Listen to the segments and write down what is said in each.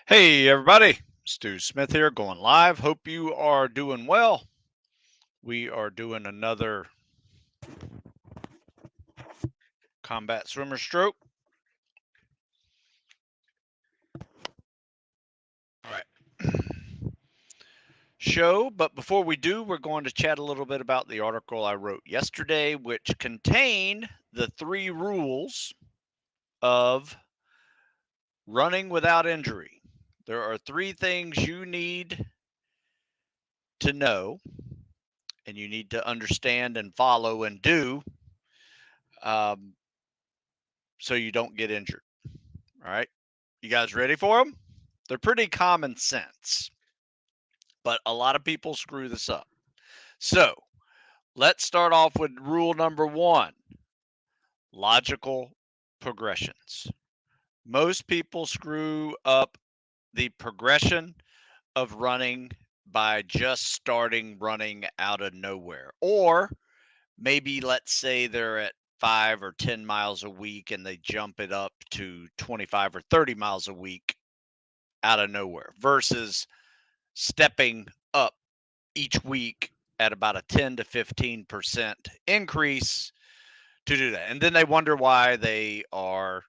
Hey everybody, Stu Smith here going live. Hope you are doing well. We are doing another combat swimmer stroke. All right. Show, but before we do, we're going to chat a little bit about the article I wrote yesterday, which contained the 3 rules of running without injury. There are 3 things you need to know and you need to understand and follow and do um, so you don't get injured. All right. You guys ready for them? They're pretty common sense, but a lot of people screw this up. So let's start off with rule number 1, logical progressions. Most people screw up the progression of running by just starting running out of nowhere. Or maybe let's say they're at 5 or 10 miles a week and they jump it up to 25 or 30 miles a week out of nowhere versus stepping up each week at about a 10 to 15% increase to do that. And then they wonder why they are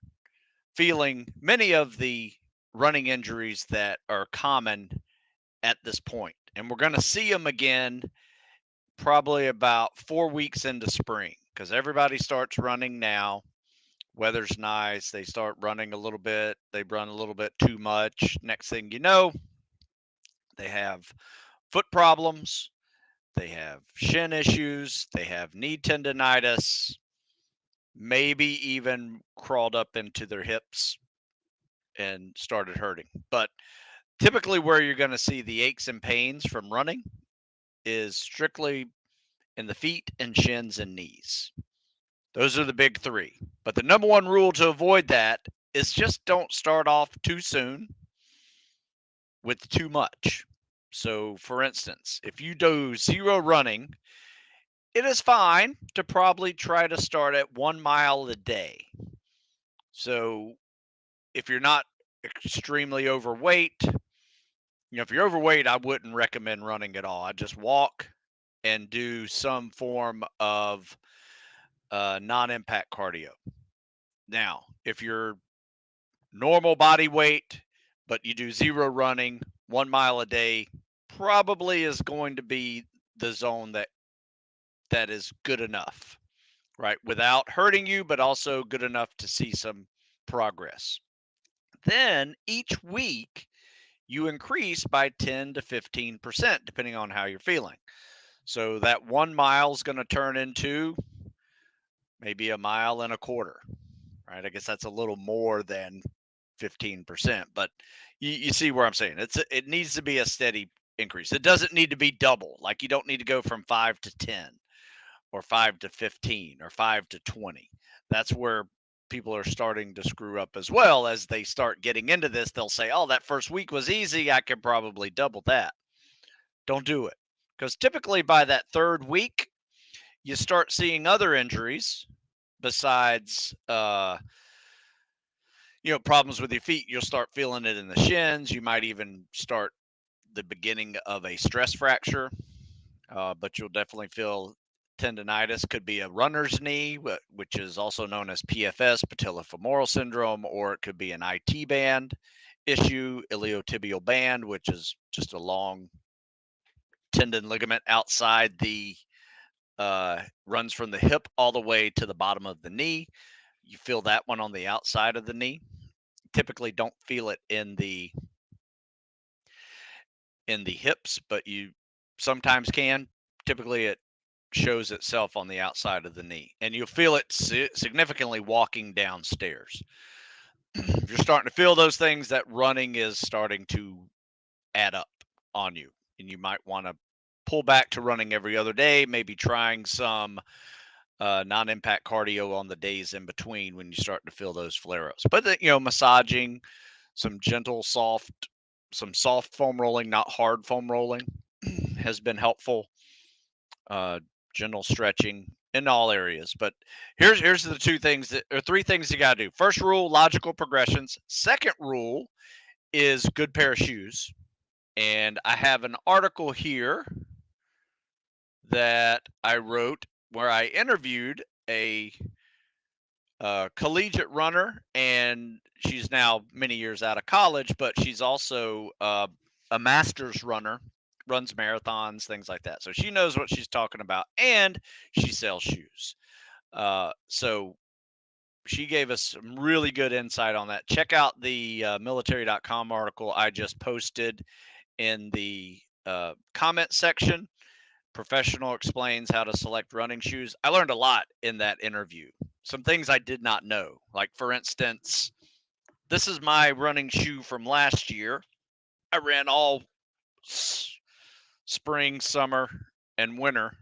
feeling many of the running injuries that are common at this point. And we're going to see them again probably about 4 weeks into spring because everybody starts running now. Weather's nice. They start running a little bit. They run a little bit too much. Next thing you know, they have foot problems. They have shin issues. They have knee tendonitis, maybe even crawled up into their hips and started hurting. But typically, where you're going to see the aches and pains from running is strictly in the feet and shins and knees. Those are the big 3. But the number 1 rule to avoid that is just don't start off too soon with too much. So, for instance, if you do 0 running, it is fine to probably try to start at 1 mile a day. So if you're not extremely overweight, if you're overweight, I wouldn't recommend running at all. I just walk and do some form of non-impact cardio. Now, if you're normal body weight, but you do 0 running, 1 mile a day, probably is going to be the zone that is good enough, right? Without hurting you, but also good enough to see some progress. Then each week you increase by 10 to 15%, depending on how you're feeling. So that 1 mile is going to turn into maybe a mile and a quarter, right? I guess that's a little more than 15%, but you see where I'm saying it needs to be a steady increase. It doesn't need to be double. Like you don't need to go from 5 to 10 or 5 to 15 or 5 to 20. That's where people are starting to screw up as well. As they start getting into this, they'll say, oh, that first week was easy, I could probably double that. Don't do it, because typically by that 3rd week you start seeing other injuries besides problems with your feet. You'll start feeling it in the shins. You might even start the beginning of a stress fracture, but you'll definitely feel tendonitis. Could be a runner's knee, which is also known as PFS, patellofemoral syndrome, or it could be an IT band issue, iliotibial band, which is just a long tendon ligament outside the runs from the hip all the way to the bottom of the knee. You feel that one on the outside of the knee. Typically don't feel it in the hips, but you sometimes can. Typically it shows itself on the outside of the knee, and you'll feel it significantly walking downstairs. If you're starting to feel those things, that running is starting to add up on you, and you might want to pull back to running every other day, maybe trying some non-impact cardio on the days in between when you start to feel those flare-ups. But massaging, some gentle some soft foam rolling, not hard foam rolling, has been helpful. Gentle stretching in all areas. But here's the 3 things you got to do. First rule, logical progressions. Second rule is good pair of shoes. And I have an article here that I wrote where I interviewed a collegiate runner, and she's now many years out of college, but she's also a master's runner, runs marathons, things like that. So she knows what she's talking about, and she sells shoes. So she gave us some really good insight on that. Check out the military.com article I just posted in the comment section. Professional explains how to select running shoes. I learned a lot in that interview. Some things I did not know. Like, for instance, this is my running shoe from last year. I ran all spring, summer, and winter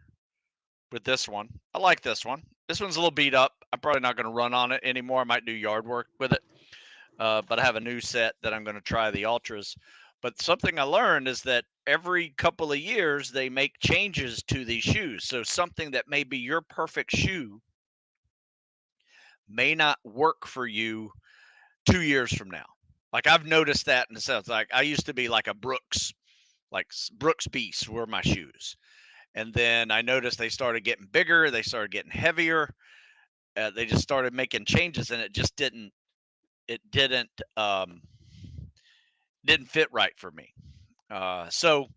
with this one. I like this one. This one's a little beat up. I'm probably not going to run on it anymore. I might do yard work with it. But I have a new set that I'm going to try, the Ultras. But something I learned is that every couple of years they make changes to these shoes. So something that may be your perfect shoe may not work for you 2 years from now. Like, I've noticed that in the sense, like, I used to be like a Brooks, like Brooks Beast were my shoes. And then I noticed they started getting bigger, they started getting heavier. They just started making changes, and it just didn't didn't fit right for me. So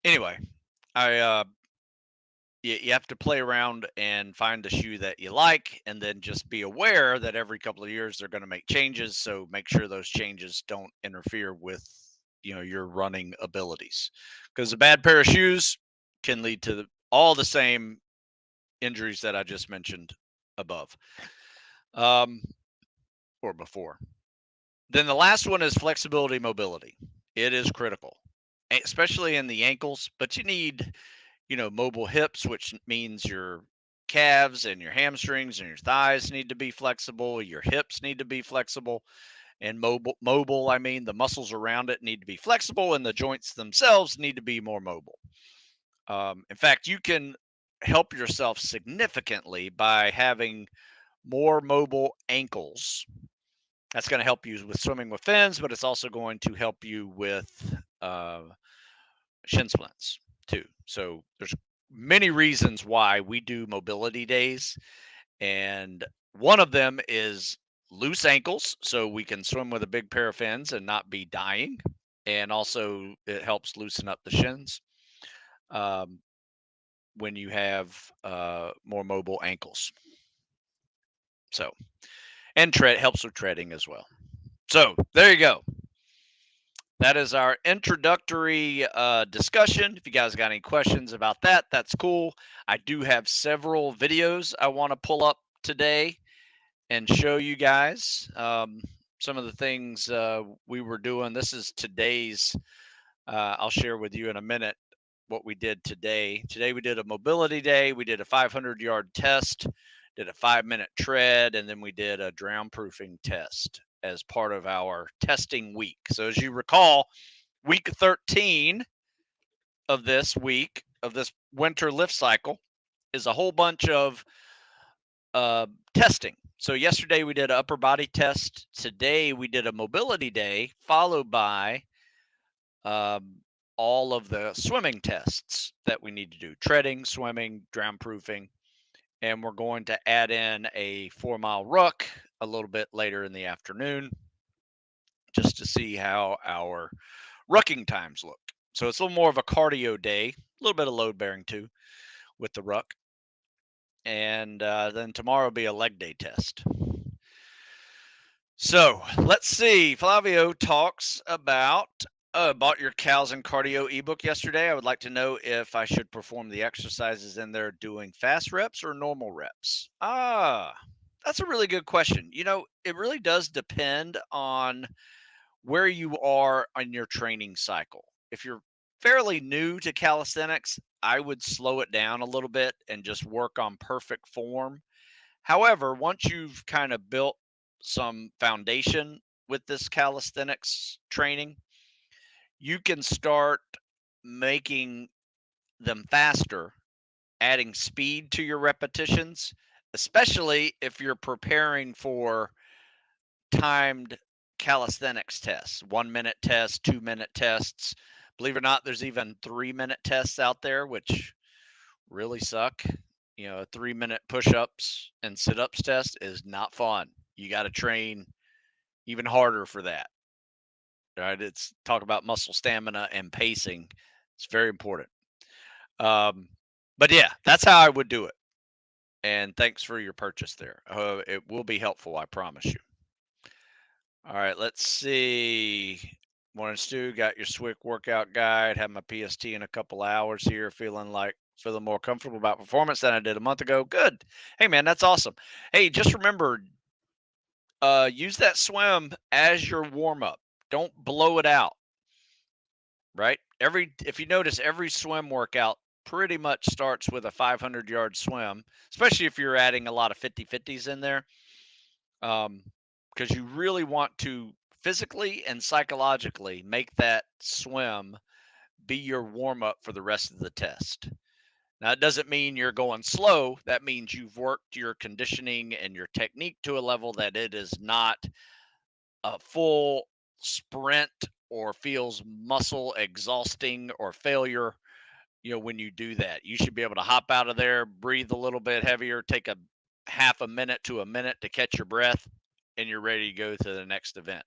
anyway, you have to play around and find a shoe that you like, and then just be aware that every couple of years they're going to make changes. So make sure those changes don't interfere with your running abilities, because a bad pair of shoes can lead to all the same injuries that I just mentioned above, or before. Then the last one is flexibility, mobility. It is critical, especially in the ankles, but you need mobile hips, which means your calves and your hamstrings and your thighs need to be flexible. Your hips need to be flexible, and mobile. I mean, the muscles around it need to be flexible, and the joints themselves need to be more mobile. In fact, you can help yourself significantly by having more mobile ankles. That's going to help you with swimming with fins, but it's also going to help you with shin splints too. So there's many reasons why we do mobility days, and one of them is loose ankles, so we can swim with a big pair of fins and not be dying, and also it helps loosen up the shins when you have more mobile ankles. So, and tread helps with treading as well. So there you go. That is our introductory discussion. If you guys got any questions about that, that's cool. I do have several videos I want to pull up today and show you guys some of the things we were doing. This is today's, I'll share with you in a minute what we did today. Today we did a mobility day. We did a 500-yard test, did a 5-minute tread, and then we did a drown proofing test as part of our testing week. So as you recall, week 13 of this week, of this winter lift cycle, is a whole bunch of testing. So yesterday we did an upper body test. Today we did a mobility day, followed by all of the swimming tests that we need to do: treading, swimming, drown proofing. And we're going to add in a 4-mile ruck a little bit later in the afternoon, just to see how our rucking times look. So it's a little more of a cardio day, a little bit of load bearing too with the ruck. And then tomorrow will be a leg day test. So let's see. Flavio talks about bought your cows and cardio ebook yesterday. I would like to know if I should perform the exercises in there doing fast reps or normal reps. That's a really good question. It really does depend on where you are on your training cycle. If you're fairly new to calisthenics, I would slow it down a little bit and just work on perfect form. However, once you've kind of built some foundation with this calisthenics training, you can start making them faster, adding speed to your repetitions, especially if you're preparing for timed calisthenics tests, 1 minute tests, 2 minute tests. Believe it or not, there's even 3 minute tests out there, which really suck. You know, 3 minute push ups and sit ups test is not fun. You got to train even harder for that. Right? It's talk about muscle stamina and pacing. It's very important. Um, but yeah, that's how I would do it. And thanks for your purchase there. It will be helpful, I promise you. All right, let's see. Morning, Stu. Got your Swick workout guide. Have my PST in a couple hours here. Feeling more comfortable about performance than I did a month ago. Good. Hey, man, that's awesome. Hey, just remember, use that swim as your warm up. Don't blow it out. Right. If you notice, every swim workout pretty much starts with a 500-yard swim, especially if you're adding a lot of 50-50s in there. Because you really want to physically and psychologically make that swim be your warm up for the rest of the test. Now, it doesn't mean you're going slow. That means you've worked your conditioning and your technique to a level that it is not a full sprint or feels muscle exhausting or failure. You know, when you do that, you should be able to hop out of there, breathe a little bit heavier, take a half a minute to a minute to catch your breath, and you're ready to go to the next event.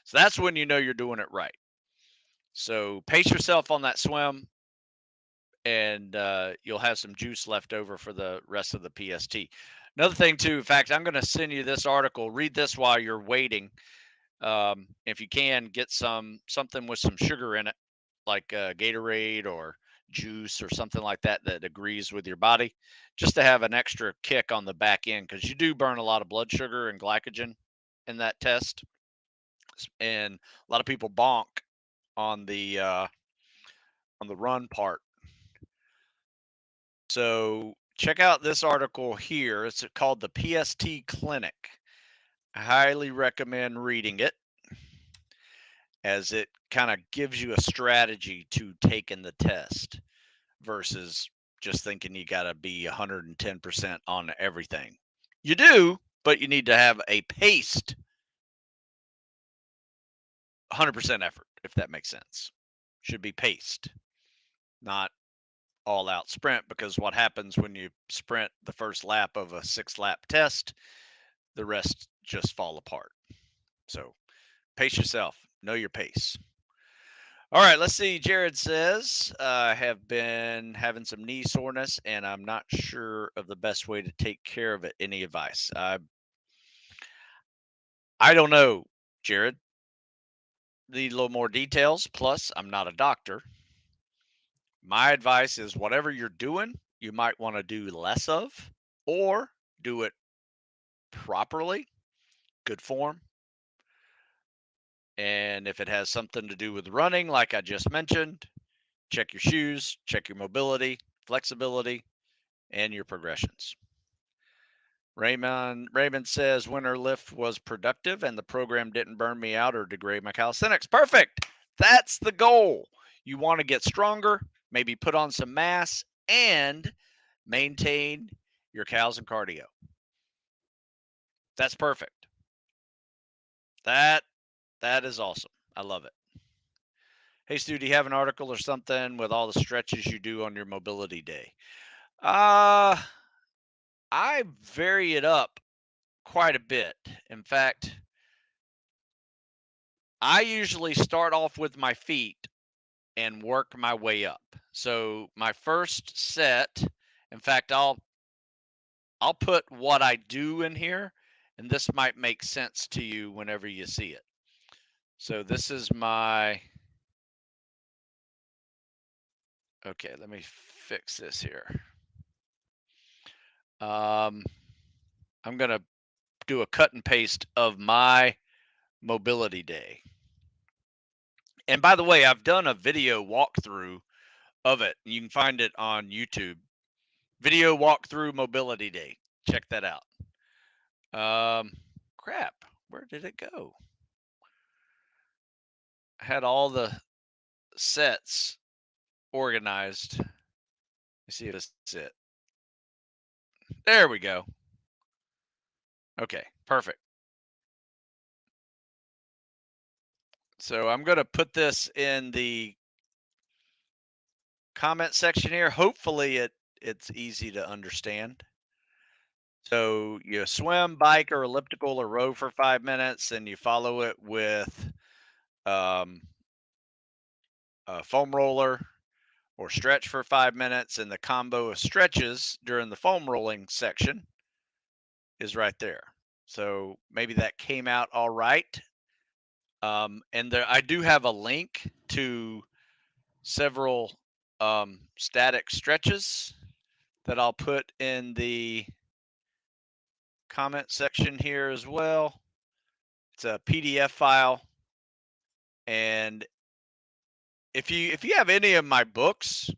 So that's when you know you're doing it right. So pace yourself on that swim, and you'll have some juice left over for the rest of the PST. Another thing, too, in fact, I'm going to send you this article. Read this while you're waiting. If you can, get something with some sugar in it, like Gatorade or juice or something like that that agrees with your body, just to have an extra kick on the back end, because you do burn a lot of blood sugar and glycogen in that test, and a lot of people bonk on the run part. So check out this article here. It's called the PST Clinic. I highly recommend reading it, as it kind of gives you a strategy to taking the test versus just thinking you got to be 110% on everything. You do, but you need to have a paced 100% effort, if that makes sense. Should be paced, not all out sprint, because what happens when you sprint the first lap of a 6-lap test, the rest just fall apart. So pace yourself, know your pace. All right, let's see. Jared says, I have been having some knee soreness and I'm not sure of the best way to take care of it. Any advice? I don't know, Jared. Need a little more details. Plus, I'm not a doctor. My advice is whatever you're doing, you might want to do less of, or do it properly, good form. And if it has something to do with running, like I just mentioned, check your shoes, check your mobility, flexibility, and your progressions. Raymond says winter lift was productive and the program didn't burn me out or degrade my calisthenics. Perfect. That's the goal. You want to get stronger, maybe put on some mass, and maintain your cals and cardio. That's perfect. That is awesome. I love it. Hey Stu, do you have an article or something with all the stretches you do on your mobility day? I vary it up quite a bit. In fact, I usually start off with my feet and work my way up. So my first set, in fact, I'll put what I do in here, and this might make sense to you whenever you see it. So this is my, okay, let me fix this here. I'm going to do a cut and paste of my mobility day. And by the way, I've done a video walkthrough of it. You can find it on YouTube. Video walkthrough mobility day. Check that out. Crap. Where did it go? I had all the sets organized. Let's see if this is it. There we go. Okay, perfect. So I'm going to put this in the comment section here. Hopefully it's easy to understand. So you swim, bike, or elliptical or row for 5 minutes, and you follow it with a foam roller or stretch for 5 minutes, and the combo of stretches during the foam rolling section is right there. So maybe that came out all right. And there, I do have a link to several static stretches that I'll put in the comment section here as well. It's a PDF file, and if you have any of my books,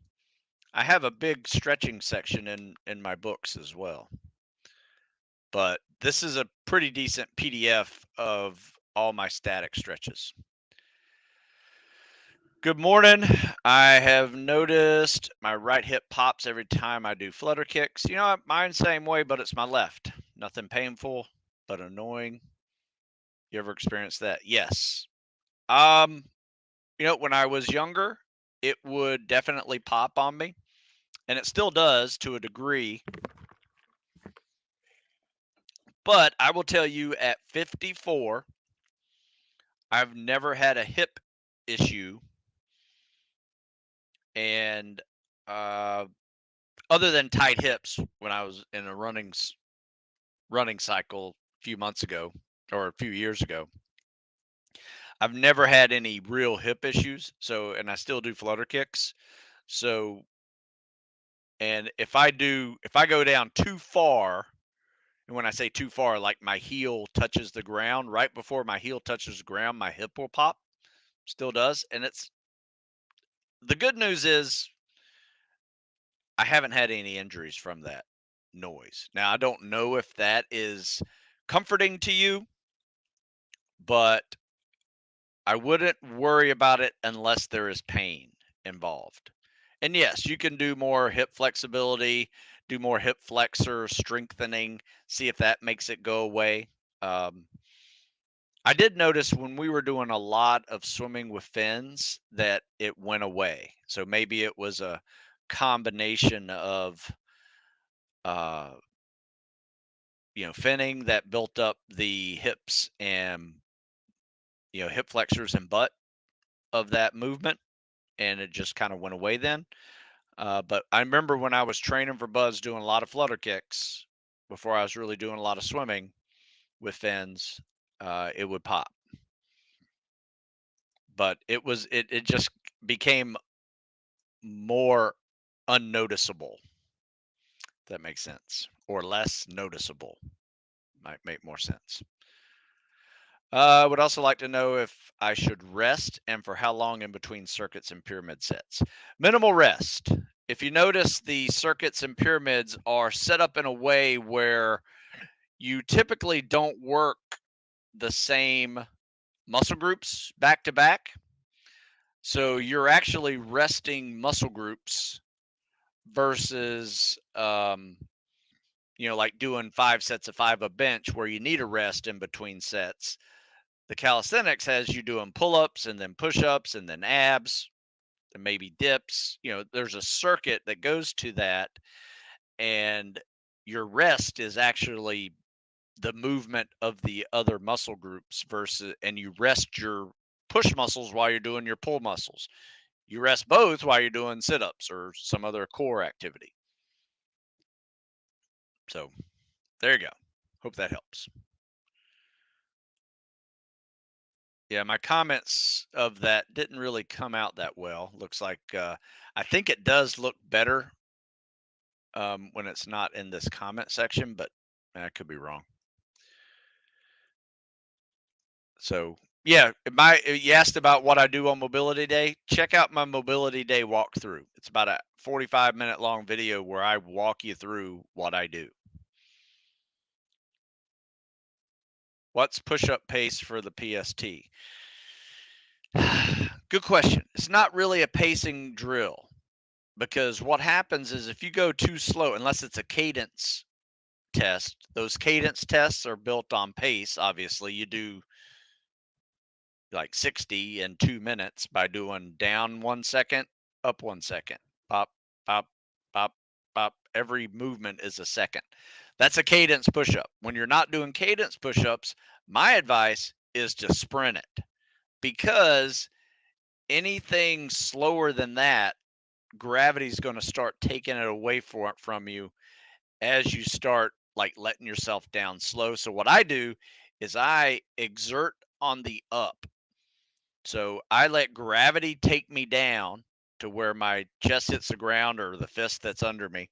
I have a big stretching section in my books as well. But this is a pretty decent PDF of all my static stretches. Good morning. I have noticed my right hip pops every time I do flutter kicks. You know, mine's same way, but it's my left. Nothing painful, but annoying. You ever experienced that? Yes. You know, when I was younger, it would definitely pop on me, and it still does to a degree. But I will tell you, at 54, I've never had a hip issue, and other than tight hips when I was in a running cycle a few months ago or a few years ago, I've never had any real hip issues. So, and I still do flutter kicks. So, and if I go down too far, and when I say too far, like my heel touches the ground, right before my heel touches the ground, my hip will pop. Still does. And it's the good news is I haven't had any injuries from that noise. Now, I don't know if that is comforting to you, but I wouldn't worry about it unless there is pain involved. And yes, you can do more hip flexibility, do more hip flexor strengthening, see if that makes it go away. I did notice when we were doing a lot of swimming with fins that it went away. So maybe it was a combination of uh, finning that built up the hips and hip flexors and butt of that movement, and it just kind of went away then. But I remember when I was training for Buzz doing a lot of flutter kicks before I was really doing a lot of swimming with fins, it would pop. But it just became more unnoticeable. If that makes sense. Or less noticeable. Might make more sense. I would also like to know if I should rest and for how long in between circuits and pyramid sets. Minimal rest. If you notice, the circuits and pyramids are set up in a way where you typically don't work the same muscle groups back to back. So you're actually resting muscle groups versus, like doing 5 sets of 5 a bench where you need a rest in between sets. The calisthenics has you doing pull-ups and then push-ups and then abs and maybe dips. There's a circuit that goes to that, and your rest is actually the movement of the other muscle groups and you rest your push muscles while you're doing your pull muscles. You rest both while you're doing sit-ups or some other core activity. So there you go. Hope that helps. Yeah, my comments of that didn't really come out that well. Looks like I think it does look better when it's not in this comment section, but I could be wrong. So yeah, you asked about what I do on Mobility Day. Check out my Mobility Day walkthrough. It's about a 45-minute long video where I walk you through what I do. What's push-up pace for the PST? Good question. It's not really a pacing drill, because what happens is if you go too slow, unless it's a cadence test, those cadence tests are built on pace. Obviously, you do like 60 in 2 minutes by doing down 1 second, up 1 second, pop, pop, pop, pop. Every movement is a second. That's a cadence push-up. When you're not doing cadence push-ups, my advice is to sprint it, because anything slower than that, gravity's going to start taking it away from you as you start like letting yourself down slow. So what I do is I exert on the up. So I let gravity take me down to where my chest hits the ground or the fist that's under me.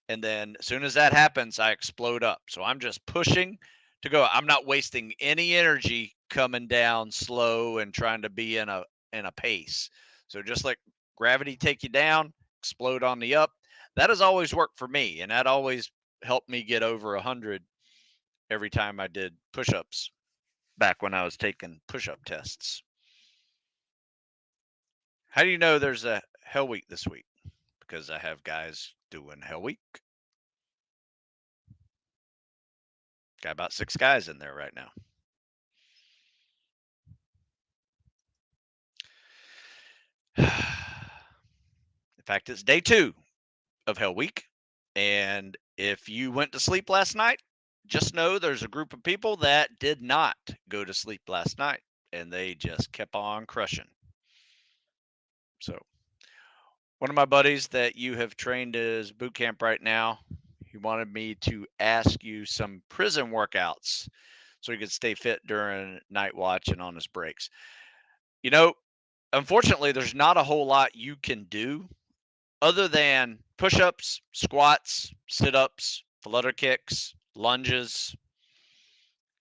And then as soon as that happens, I explode up. So I'm just pushing to go. I'm not wasting any energy coming down slow and trying to be in a pace. So just let gravity take you down, explode on the up. That has always worked for me, and that always helped me get over 100 every time I did push-ups back when I was taking push-up tests. How do you know there's a Hell Week this week? Because I have guys doing Hell Week. Got about 6 guys in there right now. In fact, it's day 2 of Hell Week. And if you went to sleep last night, just know there's a group of people that did not go to sleep last night, and they just kept on crushing. So one of my buddies that you have trained as boot camp right now, he wanted me to ask you some prison workouts so he could stay fit during night watch and on his breaks. You know, unfortunately, there's not a whole lot you can do other than push-ups, squats, sit-ups, flutter kicks, lunges,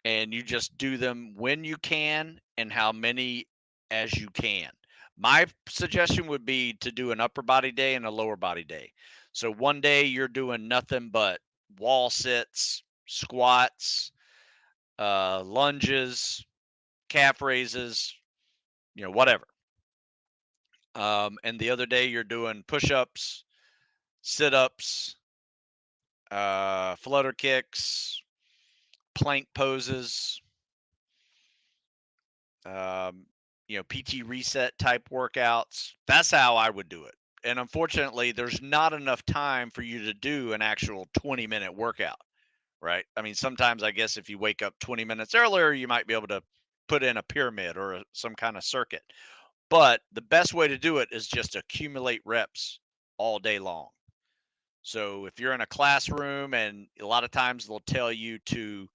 and you just do them when you can and how many as you can. My suggestion would be to do an upper body day and a lower body day. So one day you're doing nothing but wall sits, squats, lunges, calf raises, whatever. And the other day you're doing push-ups, sit-ups, flutter kicks, plank poses, PT reset type workouts. That's how I would do it. And unfortunately, there's not enough time for you to do an actual 20-minute workout, right? I mean, sometimes I guess if you wake up 20 minutes earlier, you might be able to put in a pyramid or some kind of circuit. But the best way to do it is just accumulate reps all day long. So if you're in a classroom, and a lot of times they'll tell you to,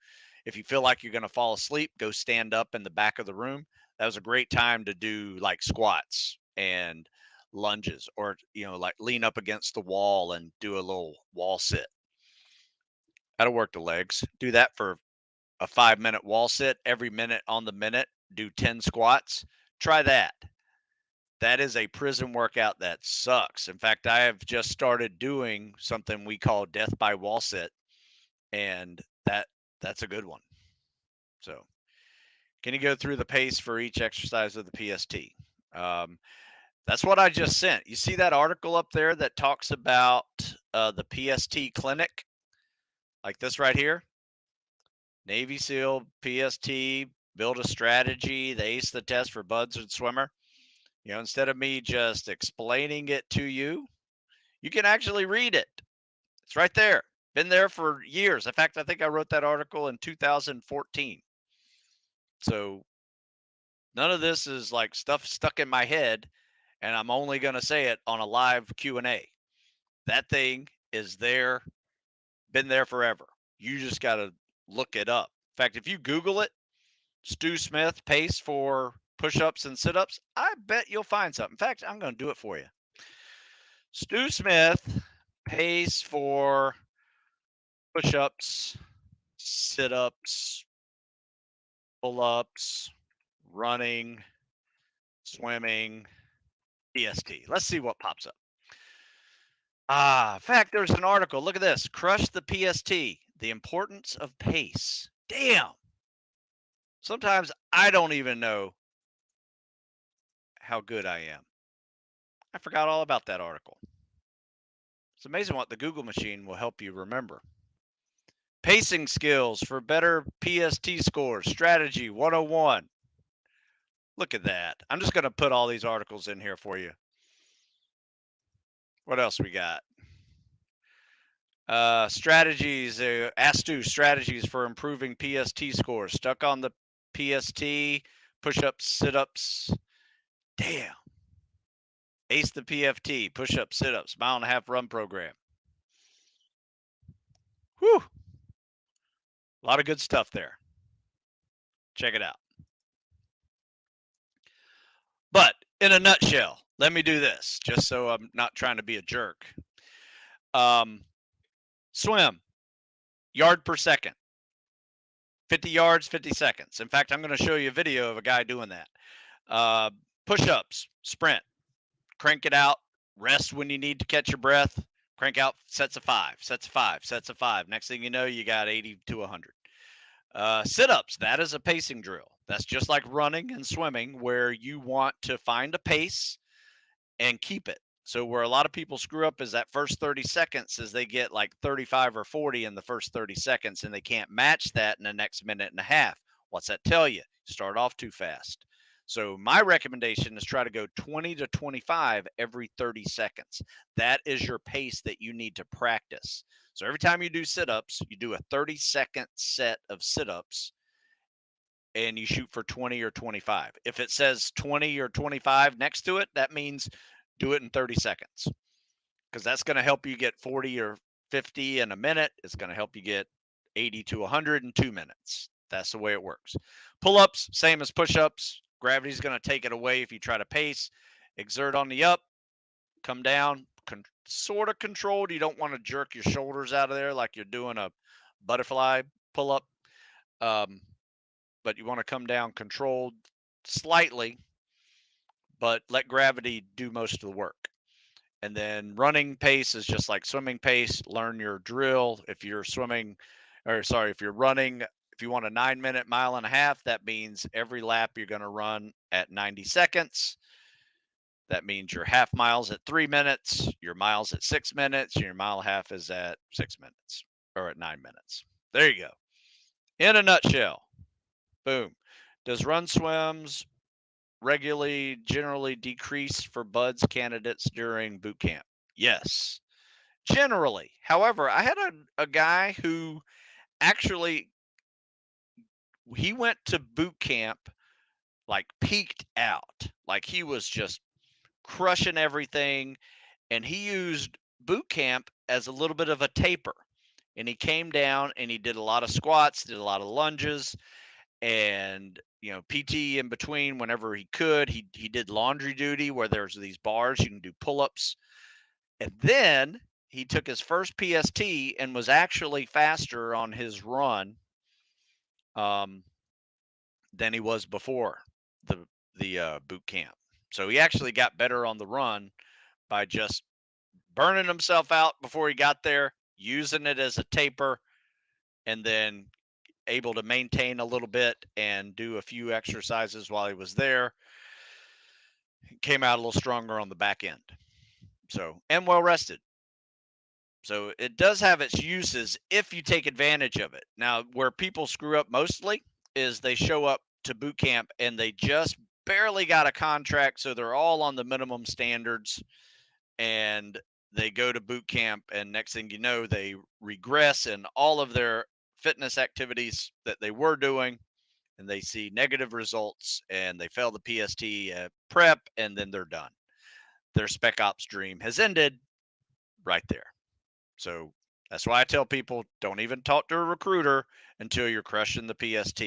if you feel like you're going to fall asleep, go stand up in the back of the room. That was a great time to do like squats and lunges, or, like lean up against the wall and do a little wall sit. That'll work the legs. Do that for a 5-minute wall sit. Every minute on the minute, do 10 squats. Try that. That is a prison workout that sucks. In fact, I have just started doing something we call death by wall sit, and that's a good one. So, can you go through the pace for each exercise of the PST? That's what I just sent. You see that article up there that talks about the PST clinic, like this right here? Navy SEAL PST, build a strategy, they ace the test for buds and swimmer. Instead of me just explaining it to you, you can actually read it. It's right there. Been there for years. In fact, I think I wrote that article in 2014. So none of this is like stuff stuck in my head, and I'm only going to say it on a live Q&A. That thing is there, been there forever. You just got to look it up. In fact, if you Google it, Stu Smith pace for push-ups and sit-ups, I bet you'll find something. In fact, I'm going to do it for you. Stu Smith pace for push-ups, sit-ups, pull-ups, running, swimming, PST. Let's see what pops up. In fact, there's an article. Look at this. Crush the PST, the importance of pace. Damn. Sometimes I don't even know how good I am. I forgot all about that article. It's amazing what the Google machine will help you remember. Pacing skills for better PST scores, strategy 101. Look at that. I'm just going to put all these articles in here for you. What else we got? Strategies, Astu strategies for improving PST scores. Stuck on the PST, push-ups, sit-ups. Damn. Ace the PFT, push-ups, sit-ups, mile-and-a-half run program. Whew. A lot of good stuff there. Check it out. But in a nutshell, let me do this, just so I'm not trying to be a jerk. Swim, yard per second. 50 yards, 50 seconds. In fact, I'm going to show you a video of a guy doing that. Push-ups, sprint, crank it out, rest when you need to catch your breath, crank out sets of 5, sets of 5, sets of 5. Next thing you know, you got 80 to 100. Sit-ups, that is a pacing drill. That's just like running and swimming, where you want to find a pace and keep it. So where a lot of people screw up is that first 30 seconds is they get like 35 or 40 in the first 30 seconds and they can't match that in the next minute and a half. What's that tell you? Start off too fast. So my recommendation is try to go 20 to 25 every 30 seconds. That is your pace that you need to practice. So every time you do sit-ups, you do a 30-second set of sit-ups and you shoot for 20 or 25. If it says 20 or 25 next to it, that means do it in 30 seconds, because that's going to help you get 40 or 50 in a minute. It's going to help you get 80 to 100 in 2 minutes. That's the way it works. Pull-ups, same as push-ups. Gravity's going to take it away if you try to pace. Exert on the up, come down, sort of controlled. You don't want to jerk your shoulders out of there like you're doing a butterfly pull-up. But you want to come down controlled slightly, but let gravity do most of the work. And then running pace is just like swimming pace. Learn your drill. If you're swimming, or sorry, if you're running, if you want a 9-minute mile and a half, that means every lap you're going to run at 90 seconds. That means your half miles at 3 minutes, your miles at 6 minutes, and your mile and a half is at 6 minutes or at 9 minutes. There you go. In a nutshell, boom. Does run swims regularly generally decrease for buds candidates during boot camp? Yes, generally. However, I had a guy who actually he went to boot camp like peaked out. Like he was just crushing everything, and he used boot camp as a little bit of a taper. And he came down and he did a lot of squats, did a lot of lunges, and PT in between whenever he could. He did laundry duty where there's these bars you can do pull-ups, and then he took his first PST and was actually faster on his run than he was before the boot camp. So he actually got better on the run by just burning himself out before he got there, using it as a taper, and then able to maintain a little bit and do a few exercises while he was there. Came out a little stronger on the back end. So, and well rested. So it does have its uses if you take advantage of it. Now, where people screw up mostly is they show up to boot camp and they just barely got a contract, so they're all on the minimum standards, and they go to boot camp, and next thing you know, they regress in all of their fitness activities that they were doing, and they see negative results, and they fail the PST prep, and then they're done. Their spec ops dream has ended right there. So that's why I tell people, don't even talk to a recruiter until you're crushing the PST.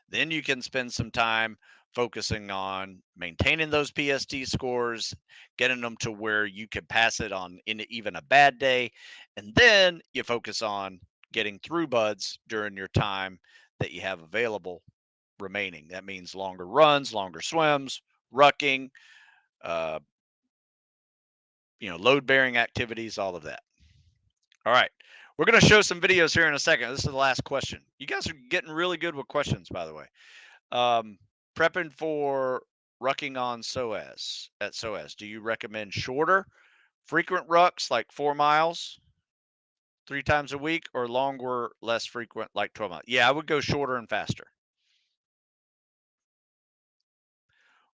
Then you can spend some time focusing on maintaining those PST scores, getting them to where you can pass it on in even a bad day. And then you focus on getting through buds during your time that you have available remaining. That means longer runs, longer swims, rucking, load bearing activities, all of that. All right. We're going to show some videos here in a second. This is the last question. You guys are getting really good with questions, by the way. Prepping for rucking on at SOAS. Do you recommend shorter, frequent rucks like 4 miles 3 times a week, or longer, less frequent like 12 miles? Yeah, I would go shorter and faster.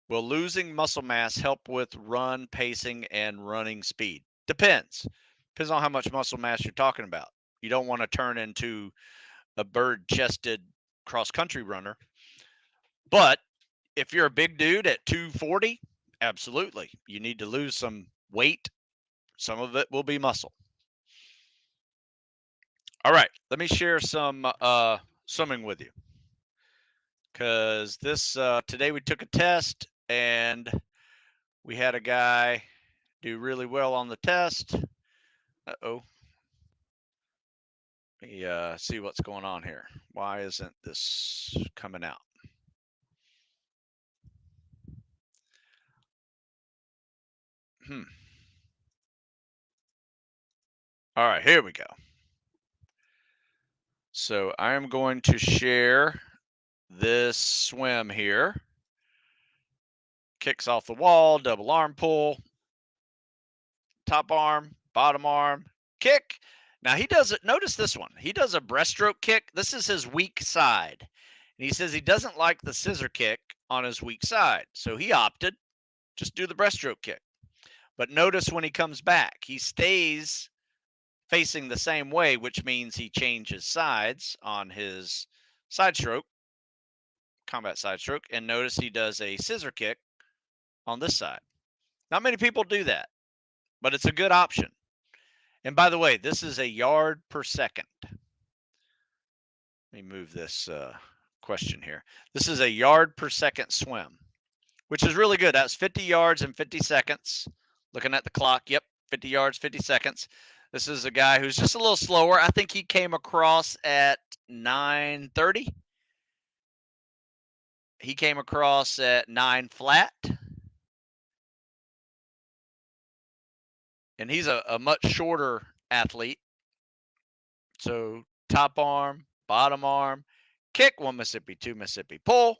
Will losing muscle mass help with run pacing and running speed? Depends. Depends on how much muscle mass you're talking about. You don't want to turn into a bird chested cross country runner. But if you're a big dude at 240, absolutely. You need to lose some weight. Some of it will be muscle. All right, let me share some swimming with you. Because today we took a test and we had a guy do really well on the test. Uh-oh. Let me see what's going on here. Why isn't this coming out? All right, here we go. So I am going to share this swim here. Kicks off the wall, double arm pull, top arm, bottom arm, kick. Now he does it. Notice this one. He does a breaststroke kick. This is his weak side. And he says he doesn't like the scissor kick on his weak side. So he opted just do the breaststroke kick. But notice when he comes back, he stays facing the same way, which means he changes sides on his side stroke, combat side stroke. And notice he does a scissor kick on this side. Not many people do that, but it's a good option. And by the way, this is a yard per second. Let me move this question here. This is a yard per second swim, which is really good. That's 50 yards in 50 seconds. Looking at the clock, yep, 50 yards, 50 seconds. This is a guy who's just a little slower. I think he came across at 9:30. He came across at 9 flat. And he's a much shorter athlete. So top arm, bottom arm, kick, 1 Mississippi, 2 Mississippi, pull. A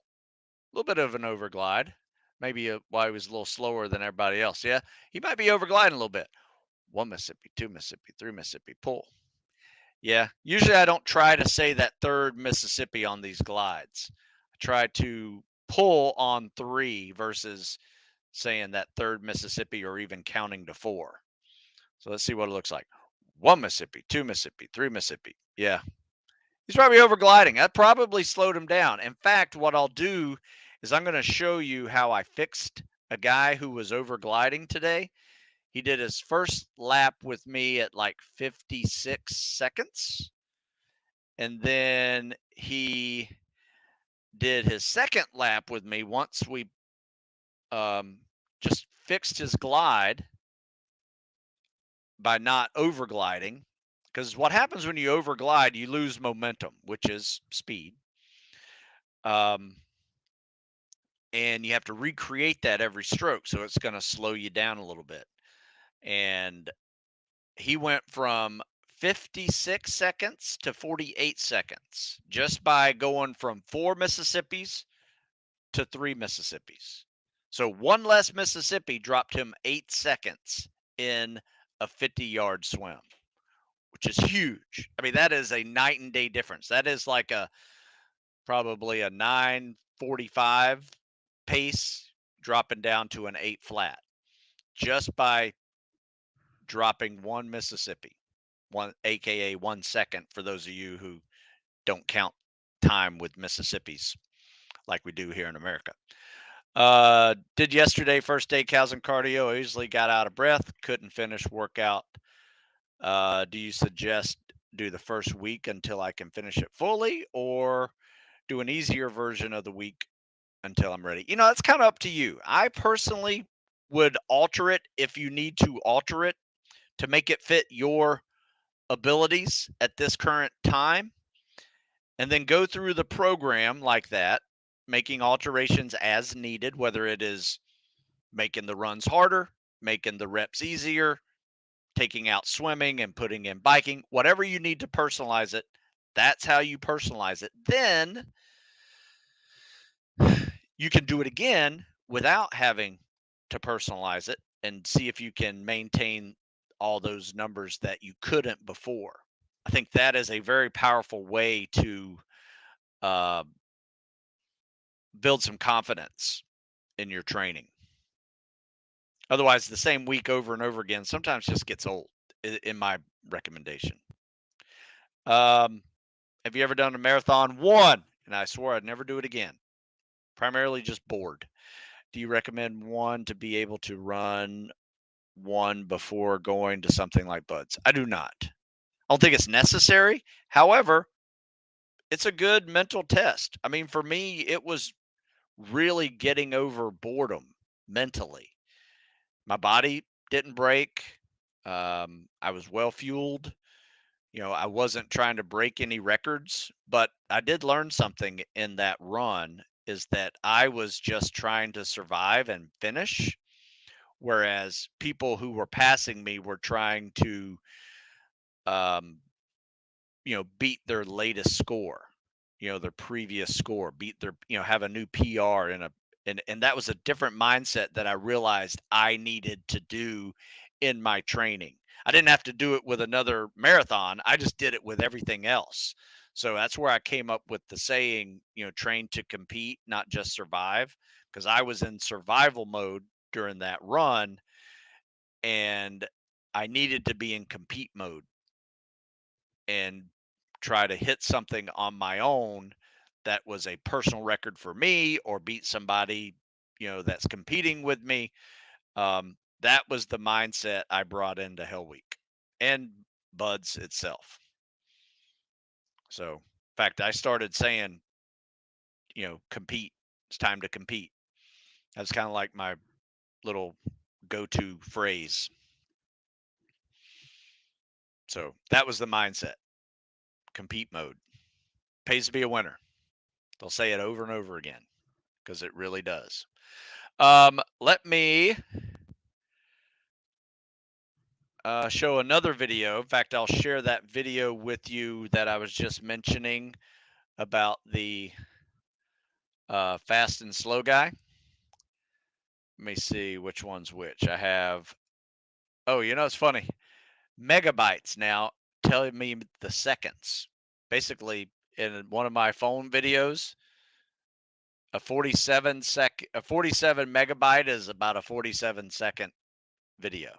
little bit of an overglide. Maybe why he was a little slower than everybody else. Yeah, he might be overgliding a little bit. 1 Mississippi, 2 Mississippi, 3 Mississippi, pull. Yeah, usually I don't try to say that third Mississippi on these glides. I try to pull on 3 versus saying that third Mississippi or even counting to 4. So let's see what it looks like. 1 Mississippi, 2 Mississippi, 3 Mississippi. Yeah, he's probably overgliding. That probably slowed him down. In fact, what I'll do is I'm going to show you how I fixed a guy who was overgliding today. He did his first lap with me at like 56 seconds. And then he did his second lap with me once we just fixed his glide by not overgliding. Because what happens when you overglide, you lose momentum, which is speed. And you have to recreate that every stroke. So it's going to slow you down a little bit. And he went from 56 seconds to 48 seconds just by going from 4 Mississippis to 3 Mississippis. So 1 less Mississippi dropped him 8 seconds in a 50-yard swim, which is huge. I mean, that is a night and day difference. That is like probably a 9:45 pace dropping down to an 8 flat just by dropping 1 Mississippi, aka 1 second for those of you who don't count time with Mississippis like we do here in America. Did yesterday, first day cows and cardio. I easily got out of breath, couldn't finish workout. Do you suggest do the first week until I can finish it fully, or do an easier version of the week until I'm ready? It's kind of up to you. I personally would alter it if you need to alter it to make it fit your abilities at this current time, and then go through the program like that, making alterations as needed, whether it is making the runs harder, making the reps easier, taking out swimming and putting in biking, whatever you need to personalize it, that's how you personalize it. Then you can do it again without having to personalize it and see if you can maintain all those numbers that you couldn't before. I think that is a very powerful way to build some confidence in your training. Otherwise, the same week over and over again sometimes just gets old, in my recommendation. Have you ever done a marathon? One, and I swore I'd never do it again. Primarily just bored. Do you recommend one to be able to run one before going to something like Buds? I do not. I don't think it's necessary. However, it's a good mental test. I mean, for me, it was really getting over boredom mentally. My body didn't break. I was well fueled. I wasn't trying to break any records, but I did learn something in that run is that I was just trying to survive and finish, whereas people who were passing me were trying to, um, beat their latest score, their previous score, beat their, have a new PR and that was a different mindset that I realized I needed to do in my training. I didn't have to do it with another marathon. I just did it with everything else. So that's where I came up with the saying, train to compete, not just survive, because I was in survival mode during that run and I needed to be in compete mode and try to hit something on my own that was a personal record for me or beat somebody, that's competing with me. That was the mindset I brought into Hell Week and Buds itself. So, in fact, I started saying, compete. It's time to compete. That's kind of like my little go-to phrase. So that was the mindset. Compete mode. Pays to be a winner. They'll say it over and over again because it really does. Let me show another video. In fact, I'll share that video with you that I was just mentioning about the fast and slow guy. Let me see which one's which. I have, oh, it's funny. Megabytes now telling me the seconds. Basically, in one of my phone videos, a 47 megabyte is about a 47-second video.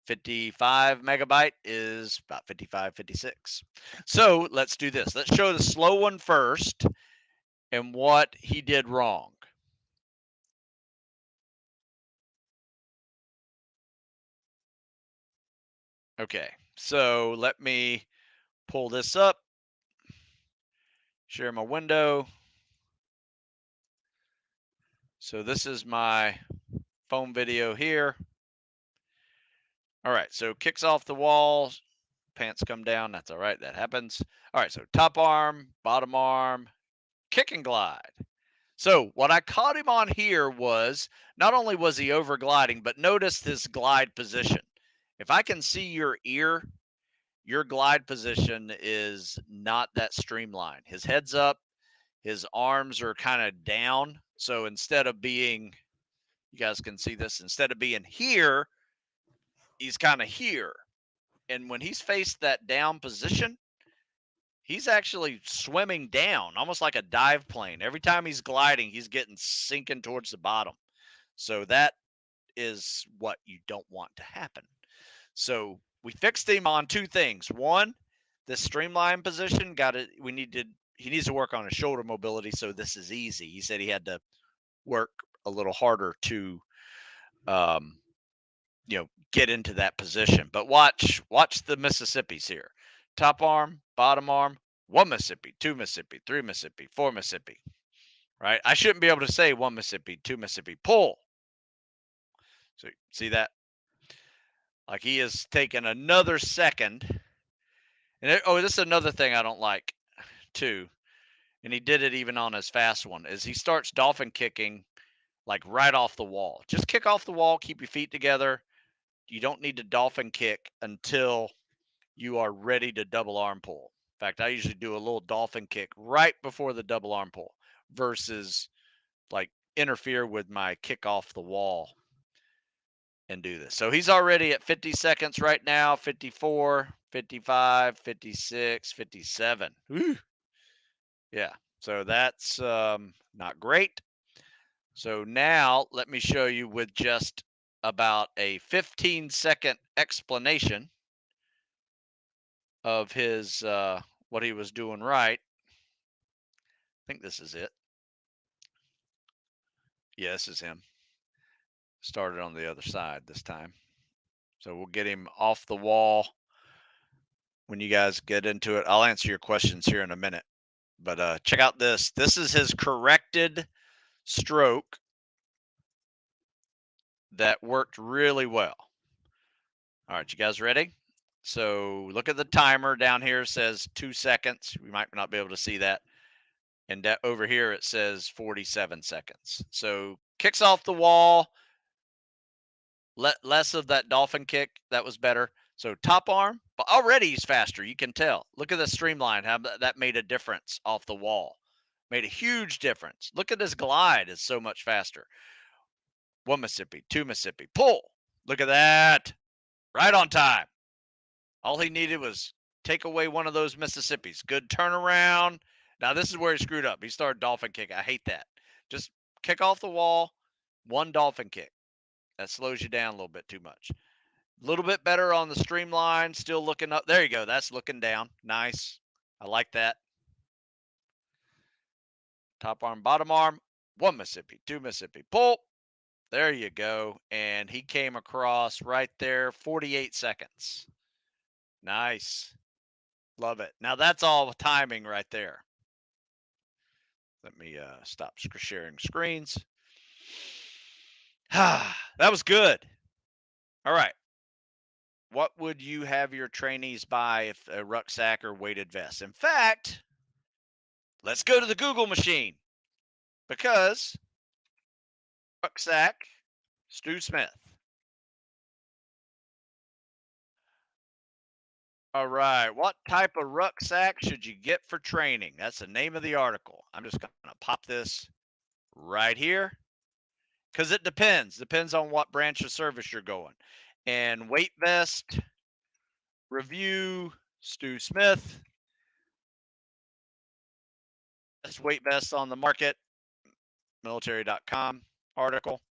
55 megabyte is about 55, 56. So let's do this. Let's show the slow one first and what he did wrong. Okay, so let me pull this up, share my window. So this is my phone video here. All right, so kicks off the wall, pants come down. That's all right, that happens. All right, so top arm, bottom arm, kick and glide. So what I caught him on here was not only was he over gliding, but notice this glide position. If I can see your ear, your glide position is not that streamlined. His head's up, his arms are kind of down. So instead of being, you guys can see this, instead of being here, he's kind of here. And when he's faced that down position, he's actually swimming down, almost like a dive plane. Every time he's gliding, he's getting sinking towards the bottom. So that is what you don't want to happen. So we fixed him on two things. One, the streamline position got it. He needs to work on his shoulder mobility. So this is easy. He said he had to work a little harder to, um, get into that position. But watch the Mississippis here. Top arm, bottom arm, one Mississippi, two Mississippi, three Mississippi, four Mississippi. Right? I shouldn't be able to say one Mississippi, two Mississippi, pull. So see that? Like he has taken another second. And this is another thing I don't like too. And he did it even on his fast one, is he starts dolphin kicking like right off the wall. Just kick off the wall, keep your feet together. You don't need to dolphin kick until you are ready to double arm pull. In fact, I usually do a little dolphin kick right before the double arm pull versus like interfere with my kick off the wall and do this. So he's already at 50 seconds right now, 54, 55, 56, 57. Woo. Yeah. So that's not great. So now let me show you with just about a 15-second explanation of his what he was doing right. I think this is it. Yeah, this is him. Started on the other side this time. So we'll get him off the wall when you guys get into it. I'll answer your questions here in a minute. But check out this. This is his corrected stroke that worked really well. All right, you guys ready? So look at the timer down here. It says 2 seconds. We might not be able to see that. And over here it says 47 seconds. So kicks off the wall. Less of that dolphin kick. That was better. So top arm, but already he's faster. You can tell. Look at the streamline. How that made a difference off the wall. Made a huge difference. Look at this glide. It's so much faster. 1 Mississippi, 2 Mississippi. Pull. Look at that. Right on time. All he needed was take away one of those Mississippis. Good turnaround. Now this is where he screwed up. He started dolphin kick. I hate that. Just kick off the wall. One dolphin kick. That slows you down a little bit too much. A little bit better on the streamline. Still looking up. There you go. That's looking down. Nice. I like that. Top arm, bottom arm. 1 Mississippi, 2 Mississippi. Pull. There you go. And he came across right there. 48 seconds. Nice. Love it. Now that's all timing right there. Let me stop sharing screens. That was good. All right. What would you have your trainees buy if a rucksack or weighted vest? In fact, let's go to the Google machine because rucksack, Stu Smith. All right. What type of rucksack should you get for training? That's the name of the article. I'm just going to pop this right here because it depends. Depends on what branch of service you're going. And weight vest review, Stu Smith. Best weight vest on the market, military.com article.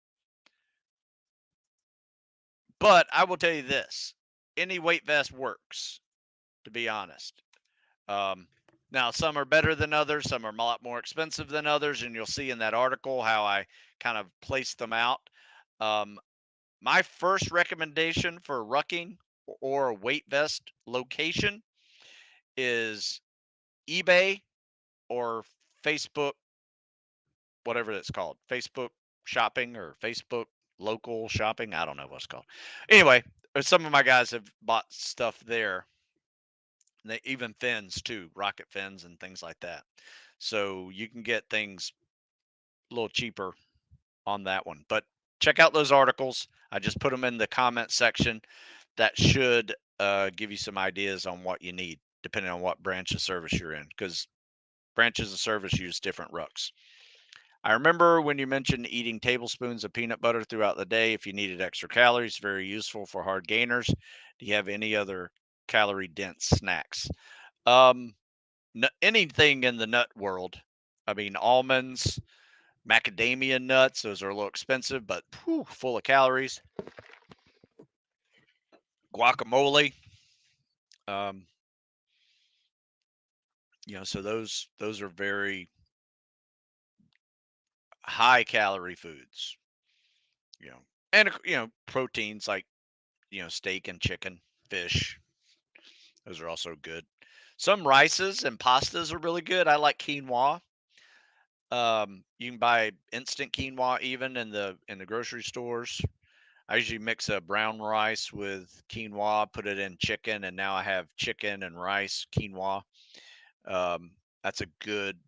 But I will tell you this, any weight vest works, to be honest. Now, some are better than others. Some are a lot more expensive than others. And you'll see in that article how I kind of placed them out. My first recommendation for rucking or a weight vest location is eBay or Facebook, whatever it's called, Facebook shopping or Facebook local shopping. I don't know what's called. Anyway, some of my guys have bought stuff there. They even fins too, rocket fins and things like that. So you can get things a little cheaper on that one. But check out those articles. I just put them in the comment section. That should give you some ideas on what you need, depending on what branch of service you're in, because branches of service use different rucks. I remember when you mentioned eating tablespoons of peanut butter throughout the day if you needed extra calories, very useful for hard gainers. Do you have any other calorie dense snacks? Um, Anything in the nut world. I mean, almonds, macadamia nuts, those are a little expensive, but whew, full of calories. Guacamole. Um, so those are very high calorie foods. And proteins like steak and chicken, fish. Those are also good. Some rices and pastas are really good. I like quinoa. You can buy instant quinoa even in the grocery stores. I usually mix a brown rice with quinoa, put it in chicken, and now I have chicken and rice quinoa. That's a good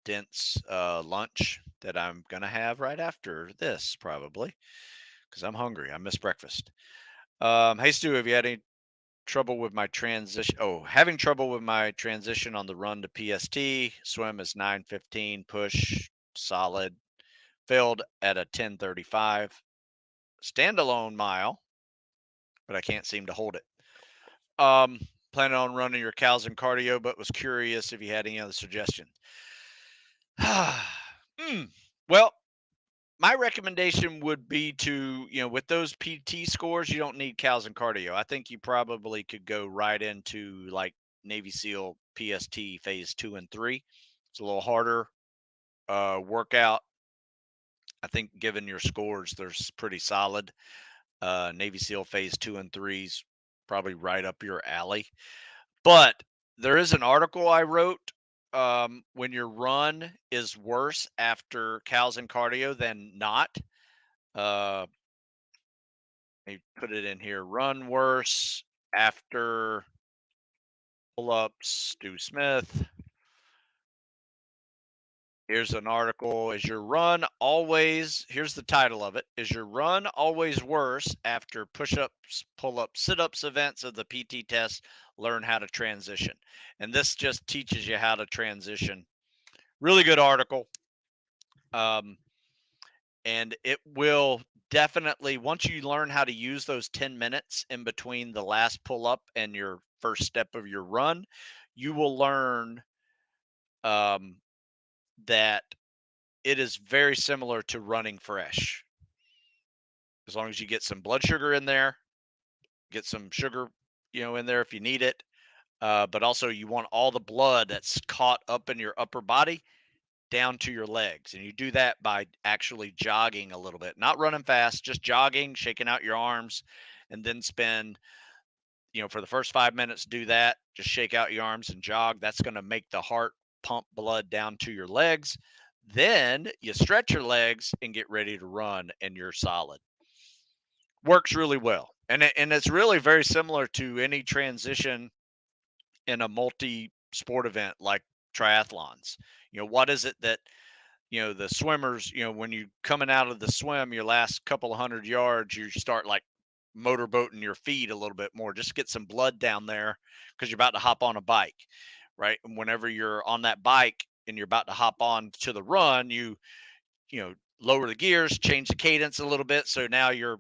dense lunch that I'm gonna have right after this probably because I'm hungry. I missed breakfast. Hey Stu, have you had any trouble with my transition? Oh, having trouble with my transition on the run to PST. Swim is 9:15. Push solid. Failed at a 10:35. Standalone mile, but I can't seem to hold it. Planning on running your cows and cardio, but was curious if you had any other suggestions. Well, My recommendation would be to, with those PT scores, you don't need cows and cardio. I think you probably could go right into like Navy SEAL PST phase 2 and 3. It's a little harder workout. I think given your scores, they're pretty solid. Navy SEAL phase 2 and 3's probably right up your alley. But there is an article I wrote, when your run is worse after cows and cardio than not. Uh, Let me put it in here. Run worse after pull-ups, Stu Smith. Here's an article. Here's the title of it. Is your run always worse after push-ups, pull-ups, sit-ups events of the PT test? Learn how to transition. And this just teaches you how to transition. Really good article. And it will definitely, once you learn how to use those 10 minutes in between the last pull up and your first step of your run, you will learn um, that it is very similar to running fresh. As long as you get some blood sugar in there, get some sugar, in there if you need it. But also, you want all the blood that's caught up in your upper body down to your legs. And you do that by actually jogging a little bit, not running fast, just jogging, shaking out your arms, and then spend, for the first 5 minutes, do that. Just shake out your arms and jog. That's going to make the heart pump blood down to your legs. Then you stretch your legs and get ready to run, and you're solid. Works really well. And it's really very similar to any transition in a multi sport event like triathlons. What is it that the swimmers, when you coming out of the swim, your last couple of 100 yards, you start like motorboating your feet a little bit more, just get some blood down there because you're about to hop on a bike, right? And whenever you're on that bike and you're about to hop on to the run, lower the gears, change the cadence a little bit. So now you're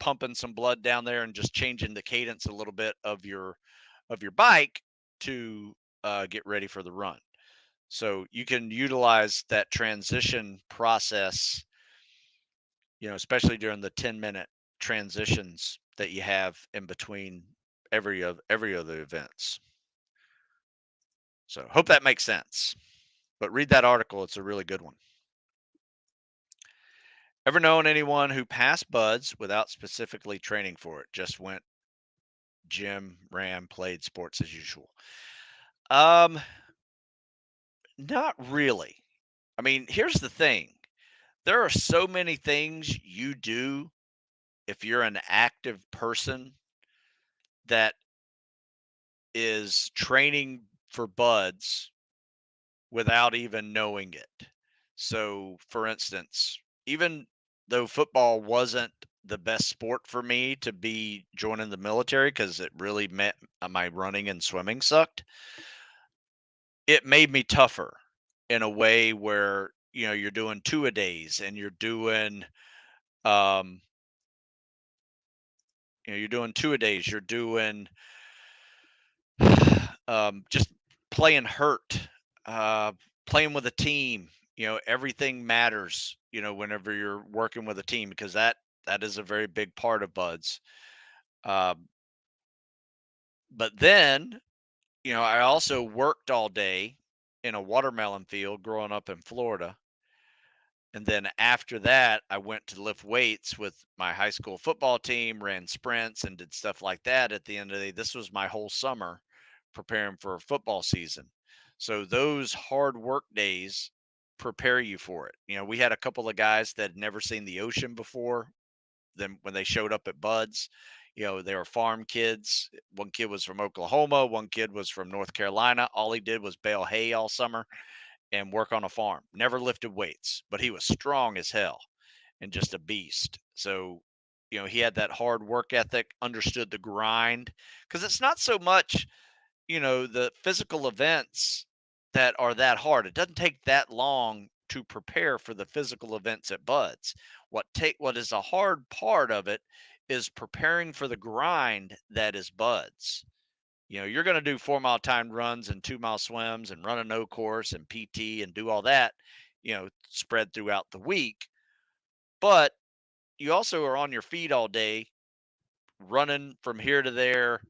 pumping some blood down there and just changing the cadence a little bit of your bike to get ready for the run. So you can utilize that transition process, especially during the 10-minute transitions that you have in between every other events. So hope that makes sense. But read that article, it's a really good one. Ever known anyone who passed buds without specifically training for it? Just went gym, ran, played sports as usual. Not really. I mean, here's the thing. There are so many things you do if you're an active person that is training for buds without even knowing it. So, for instance, even though football wasn't the best sport for me to be joining the military because it really meant my running and swimming sucked, it made me tougher in a way where, you're doing two a days and um, you're doing two a days, you're doing just playing hurt, uh, playing with a team. Everything matters. Whenever you're working with a team, because that is a very big part of buds. Um, but then, I also worked all day in a watermelon field growing up in Florida. And then after that, I went to lift weights with my high school football team, ran sprints, and did stuff like that at the end of the day. This was my whole summer preparing for football season. So those hard work days prepare you for it. We had a couple of guys that had never seen the ocean before. Then when they showed up at Buds, they were farm kids. One kid was from Oklahoma, one kid was from North Carolina. All he did was bale hay all summer and work on a farm. Never lifted weights, but he was strong as hell and just a beast. So, he had that hard work ethic, understood the grind, because it's not so much, the physical events that are that hard. It doesn't take that long to prepare for the physical events at Buds. What is a hard part of it is preparing for the grind that is Buds. You're going to do 4 mile timed runs and 2 mile swims and run a no course and PT and do all that, spread throughout the week. But you also are on your feet all day, running from here to there,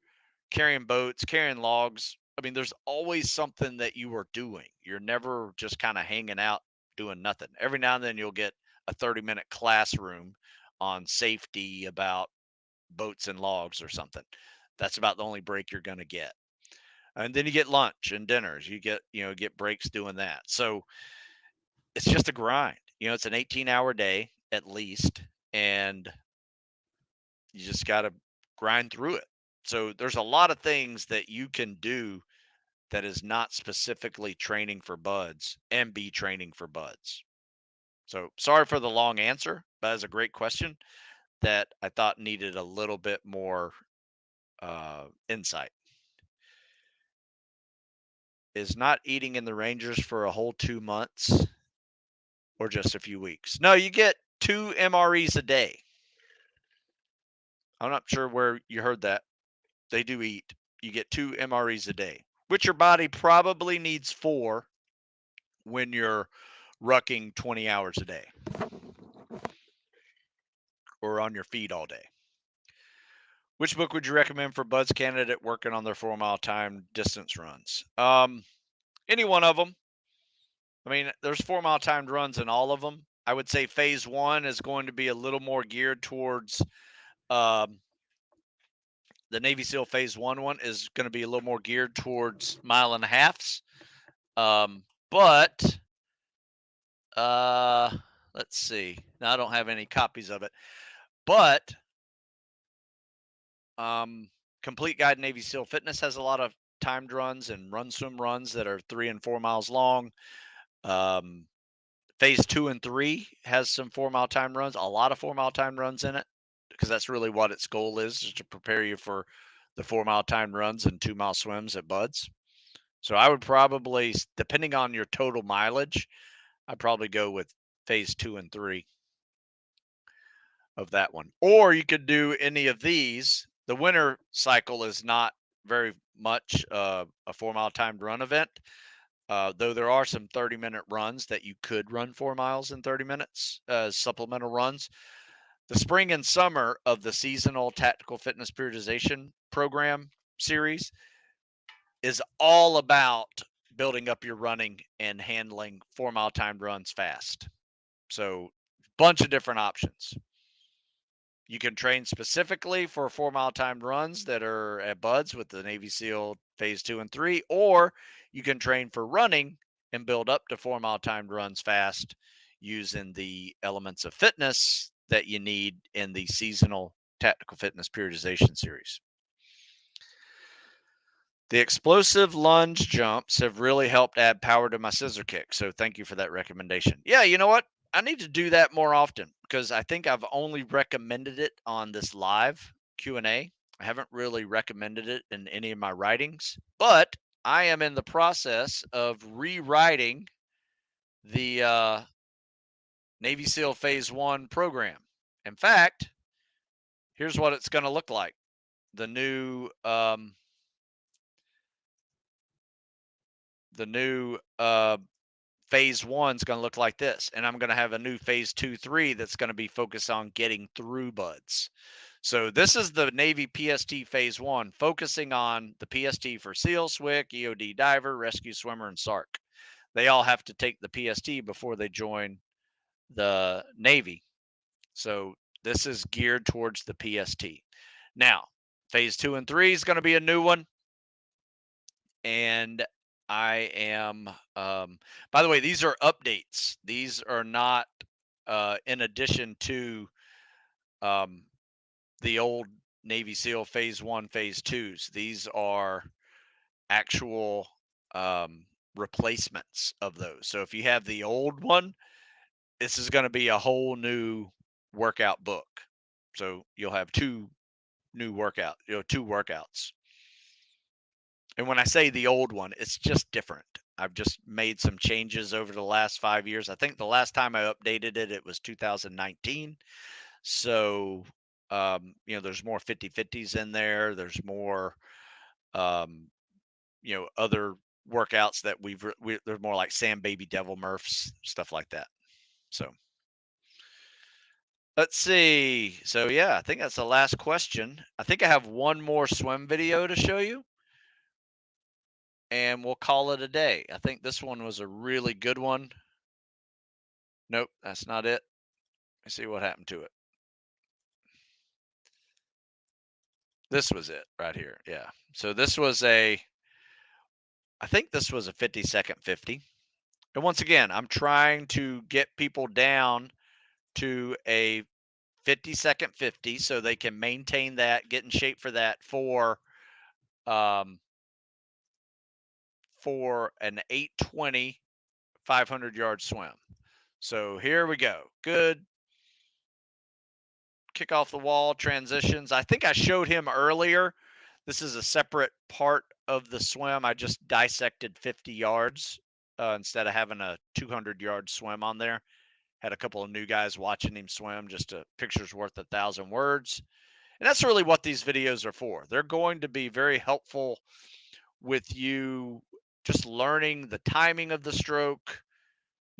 carrying boats, carrying logs. I mean, there's always something that you are doing. You're never just kind of hanging out doing nothing. Every now and then you'll get a 30-minute classroom on safety about boats and logs or something. That's about the only break you're going to get. And then you get lunch and dinners. You get breaks doing that. So it's just a grind. It's an 18-hour day at least, and you just got to grind through it. So there's a lot of things that you can do that is not specifically training for buds and be training for buds. So sorry for the long answer, but that's a great question that I thought needed a little bit more insight. Is not eating in the Rangers for a whole 2 months or just a few weeks? No, you get 2 MREs a day. I'm not sure where you heard that. They do eat. You get 2 MREs a day, which your body probably needs 4 when you're rucking 20 hours a day or on your feet all day. Which book would you recommend for buds candidate working on their 4 mile time distance runs? Any one of them. I mean, there's 4 mile timed runs in all of them. I would say phase one is going to be a little more geared towards um, the Navy SEAL phase one is going to be a little more geared towards mile and a halfs. But uh, let's see. Now I don't have any copies of it, but um, Complete Guide Navy SEAL Fitness has a lot of timed runs and run swim runs that are 3 and 4 miles long. Um, Phase 2 and 3 has some 4 mile time runs, a lot of 4 mile time runs in it, because that's really what its goal is to prepare you for the 4 mile time runs and 2 mile swims at buds. So I would probably, depending on your total mileage, I'd probably go with phase 2 and 3 of that one. Or you could do any of these. The winter cycle is not very much a 4 mile timed run event, though there are some 30-minute runs that you could run 4 miles in 30 minutes as supplemental runs. The spring and summer of the seasonal tactical fitness periodization program series is all about building up your running and handling 4 mile timed runs fast. So, bunch of different options. You can train specifically for 4 mile timed runs that are at buds with the Navy SEAL phase 2 and 3, or you can train for running and build up to 4 mile timed runs fast using the elements of fitness that you need in the seasonal tactical fitness periodization series. The explosive lunge jumps have really helped add power to my scissor kick. So thank you for that recommendation. Yeah, you know what? I need to do that more often because I think I've only recommended it on this live Q&A. I haven't really recommended it in any of my writings, but I am in the process of rewriting the Navy SEAL Phase 1 program. In fact, here's what it's going to look like. The new phase one is going to look like this. And I'm going to have a new phase 2, 3 that's going to be focused on getting through buds. So this is the Navy PST phase one, focusing on the PST for SEAL, SWIC, EOD diver, rescue swimmer, and SARC. They all have to take the PST before they join the Navy. So this is geared towards the PST. Now, phase 2 and 3 is going to be a new one. And I am, by the way, these are updates. These are not in addition to um, the old Navy SEAL phase one, phase twos. These are actual replacements of those. So if you have the old one, this is going to be a whole new workout book. So you'll have two workouts. And when I say the old one, it's just different. I've just made some changes over the last 5 years. I think the last time I updated it, it was 2019. So, there's more 50/50s in there. There's more, um, other workouts that they're more like Sam Baby Devil Murphs, stuff like that. So, Let's see. So yeah, I think that's the last question. I think I have one more swim video to show you, and we'll call it a day. I think this one was a really good one. Nope, that's not it. Let's see what happened to it. This was it right here. Yeah. So this was I think this was a 50-second 50. And once again, I'm trying to get people down to a 50-second 50 so they can maintain that, get in shape um for an 820 500-yard swim. So here we go. Good. Kick off the wall, transitions. I think I showed him earlier. This is a separate part of the swim. I just dissected 50 yards instead of having a 200-yard swim on there. Had a couple of new guys watching him swim, just a picture's worth 1,000 words. And that's really what these videos are for. They're going to be very helpful with you just learning the timing of the stroke,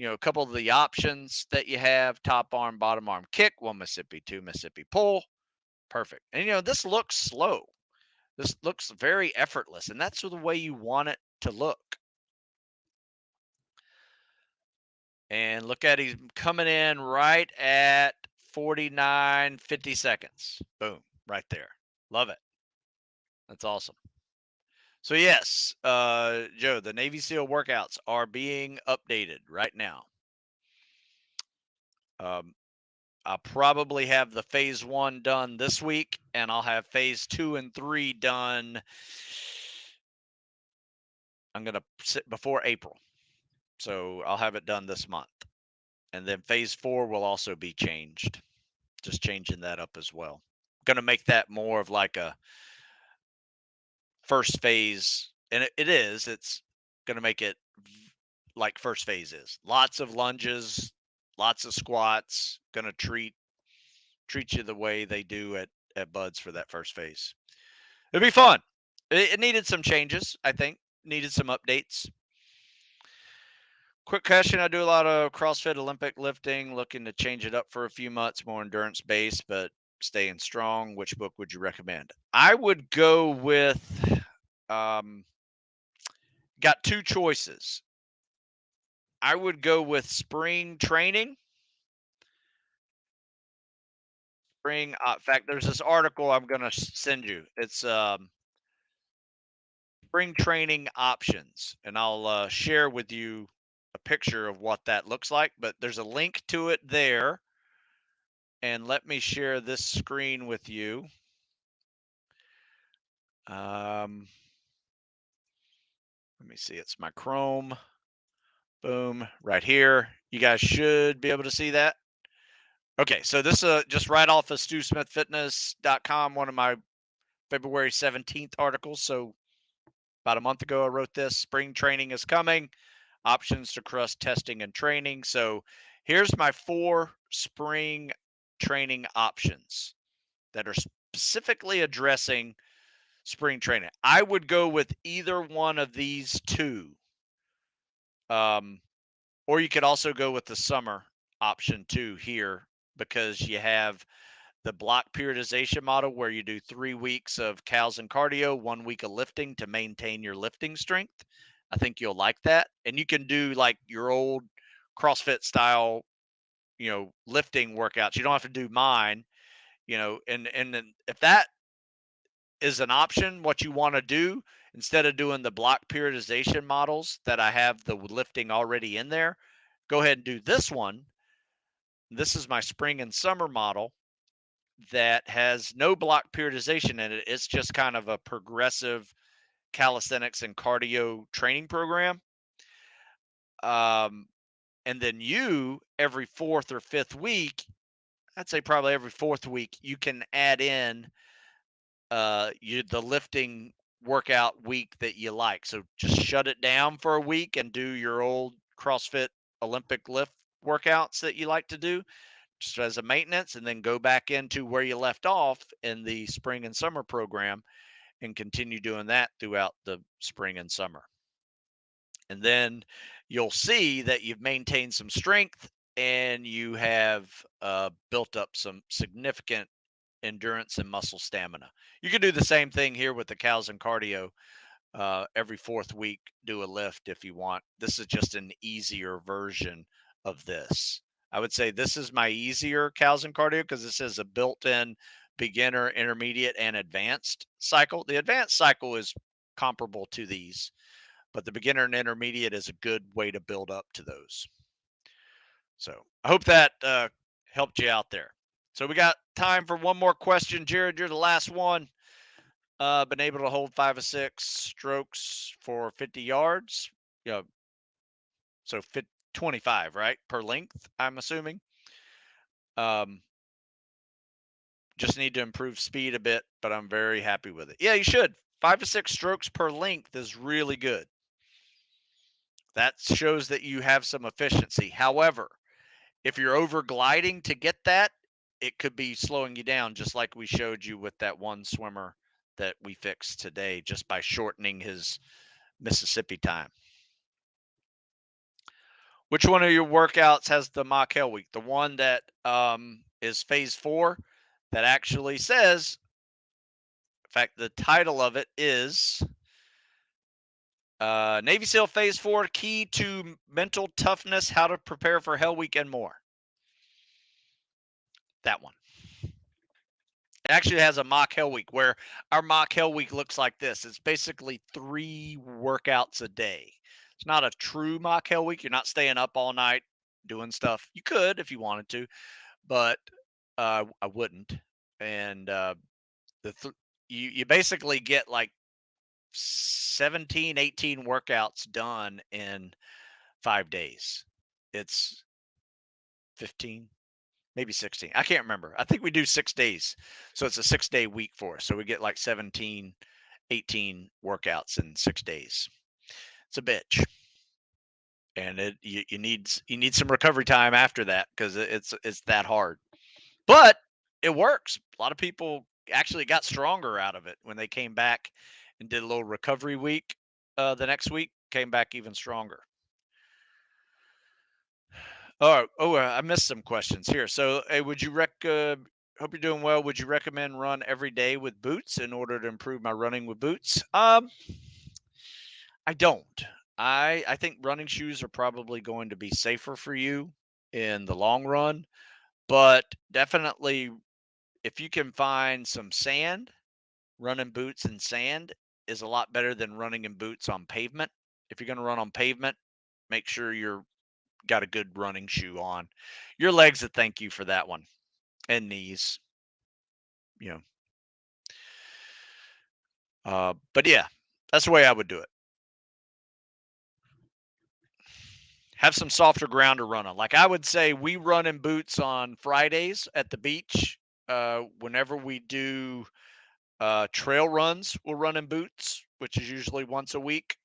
a couple of the options that you have: top arm, bottom arm kick, 1 Mississippi, 2 Mississippi pull. Perfect. And, this looks slow. This looks very effortless, and that's the way you want it to look. And look at he's coming in right at 49, 50 seconds. Boom, right there. Love it. That's awesome. So yes, Joe, the Navy SEAL workouts are being updated right now. Um, I'll probably have the phase 1 done this week, and I'll have phase 2 and 3 done. I'm going to sit before April. So I'll have it done this month. And then phase 4 will also be changed. Just changing that up as well. Going to make that more of like a first phase. And it is. It's going to make it like first phase is. Lots of lunges, lots of squats. Going to treat you the way they do at Buds for that first phase. It'll be fun. It needed some changes, I think. Needed some updates. Quick question. I do a lot of CrossFit Olympic lifting, looking to change it up for a few months, more endurance based, but staying strong. Which book would you recommend? I would go with, got two choices. I would go with Spring Training. In fact, there's this article I'm going to send you. It's Spring Training Options, and I'll share with you a picture of what that looks like, but there's a link to it there. And let me share this screen with you. Let me see. It's my Chrome. Boom, right here. You guys should be able to see that. Okay, so this is just right off of StuSmithFitness.com, one of my February 17th articles. So about a month ago, I wrote this. Spring training is coming. Options to cross testing and training. So here's my 4 spring training options that are specifically addressing spring training. I would go with either one of these 2. Or you could also go with the summer option 2 here, because you have the block periodization model where you do 3 weeks of cows and cardio, 1 week of lifting to maintain your lifting strength. I think you'll like that. And you can do like your old CrossFit style, lifting workouts. You don't have to do mine, and then if that is an option, what you want to do, instead of doing the block periodization models that I have the lifting already in there, go ahead and do this one. This is my spring and summer model that has no block periodization in it. It's just kind of a progressive calisthenics and cardio training program. And then every 4th or 5th week, I'd say probably every 4th week, you can add in the lifting workout week that you like. So just shut it down for a week and do your old CrossFit Olympic lift workouts that you like to do just as a maintenance, and then go back into where you left off in the spring and summer program and continue doing that throughout the spring and summer. And then you'll see that you've maintained some strength and you have built up some significant endurance and muscle stamina. You can do the same thing here with the cows and cardio. Every fourth week, do a lift if you want. This is just an easier version of this. I would say this is my easier cows and cardio because this is a built-in beginner, intermediate, and advanced cycle. The advanced cycle is comparable to these, but the beginner and intermediate is a good way to build up to those. So I hope that helped you out there. So we got time for one more question. Jared, you're the last one. Been able to hold 5 or 6 strokes for 50 yards. Yeah, so 25, right, per length, I'm assuming. Um, just need to improve speed a bit, but I'm very happy with it. Yeah, you should. 5 to 6 strokes per length is really good. That shows that you have some efficiency. However, if you're over gliding to get that, it could be slowing you down, just like we showed you with that one swimmer that we fixed today, just by shortening his Mississippi time. Which one of your workouts has the mock hell week? The one that is phase 4 that actually says, in fact, the title of it is Navy SEAL phase 4 key to mental toughness, how to prepare for hell week and more. That one. It actually has a mock hell week where our mock hell week looks like this. It's basically 3 workouts a day. It's not a true mock hell week. You're not staying up all night doing stuff. You could if you wanted to, but I wouldn't. And you basically get like 17, 18 workouts done in 5 days. It's 15, maybe 16. I can't remember. I think we do 6 days. So it's a 6-day week for us. So we get like 17, 18 workouts in 6 days. It's a bitch. And you need some recovery time after that because it's that hard. But it works. A lot of people actually got stronger out of it when they came back and did a little recovery week. The next week came back even stronger. I missed some questions here. So, hey, would you hope you're doing well. Would you recommend run every day with boots in order to improve my running with boots? I don't. I think running shoes are probably going to be safer for you in the long run, but definitely if you can find some sand, running boots in sand is a lot better than running in boots on pavement. If you're going to run on pavement, make sure you're got a good running shoe on. Your legs would thank you for that one, and knees, you know. But yeah, that's the way I would do it. Have some softer ground to run on. Like I would say, we run in boots on Fridays at the beach. Whenever we do trail runs, we'll run in boots, which is usually once a week.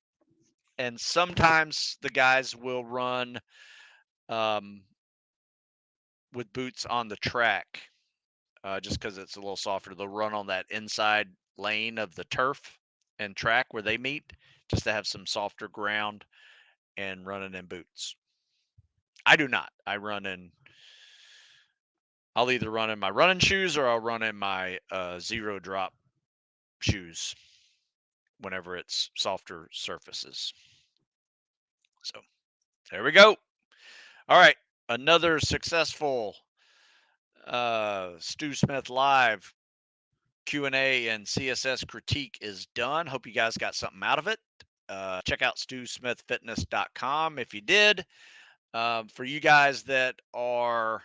And sometimes the guys will run um, with boots on the track, just because it's a little softer. They'll run on that inside lane of the turf and track where they meet, just to have some softer ground and running in boots. I do not. I'll either run in my running shoes or I'll run in my zero drop shoes whenever it's softer surfaces. So there we go. All right. Another successful Stu Smith Live Q&A and CSS critique is done. Hope you guys got something out of it. Check out StuSmithFitness.com if you did. For you guys that are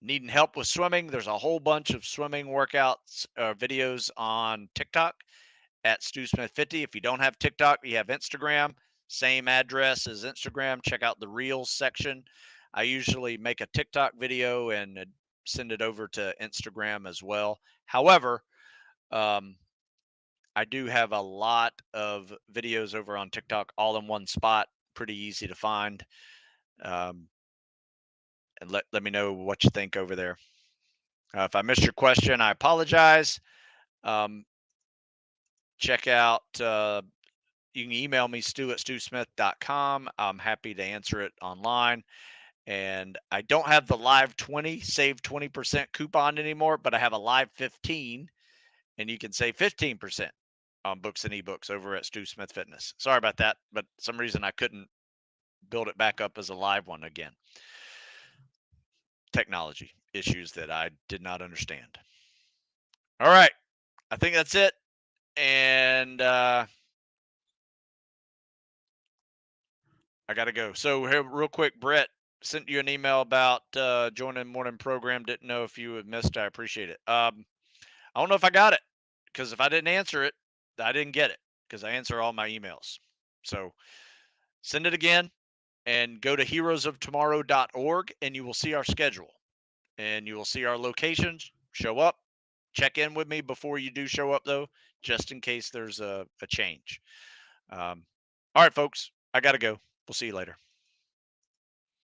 needing help with swimming, there's a whole bunch of swimming workouts videos on TikTok at StuSmith50. If you don't have TikTok, you have Instagram. Same address as Instagram. Check out the Reels section. I usually make a TikTok video and send it over to Instagram as well. However, I do have a lot of videos over on TikTok all in one spot. Pretty easy to find. And let me know what you think over there. If I missed your question, I apologize. Check out you can email me, stu@stewsmith.com. I'm happy to answer it online. And I don't have the live 20 save 20% coupon anymore, but I have a live 15, and you can save 15% on books and ebooks over at Stu Smith Fitness. Sorry about that, but some reason I couldn't build it back up as a live one again. Technology issues that I did not understand. All right, I think that's it. And I got to go. So here, real quick, Brett sent you an email about joining the morning program. Didn't know if you had missed it. I appreciate it. I don't know if I got it, because if I didn't answer it, I didn't get it, because I answer all my emails. So send it again and go to heroesoftomorrow.org, and you will see our schedule, and you will see our locations. Show up. Check in with me before you do show up, though, just in case there's a change. All right, folks, I got to go. We'll see you later.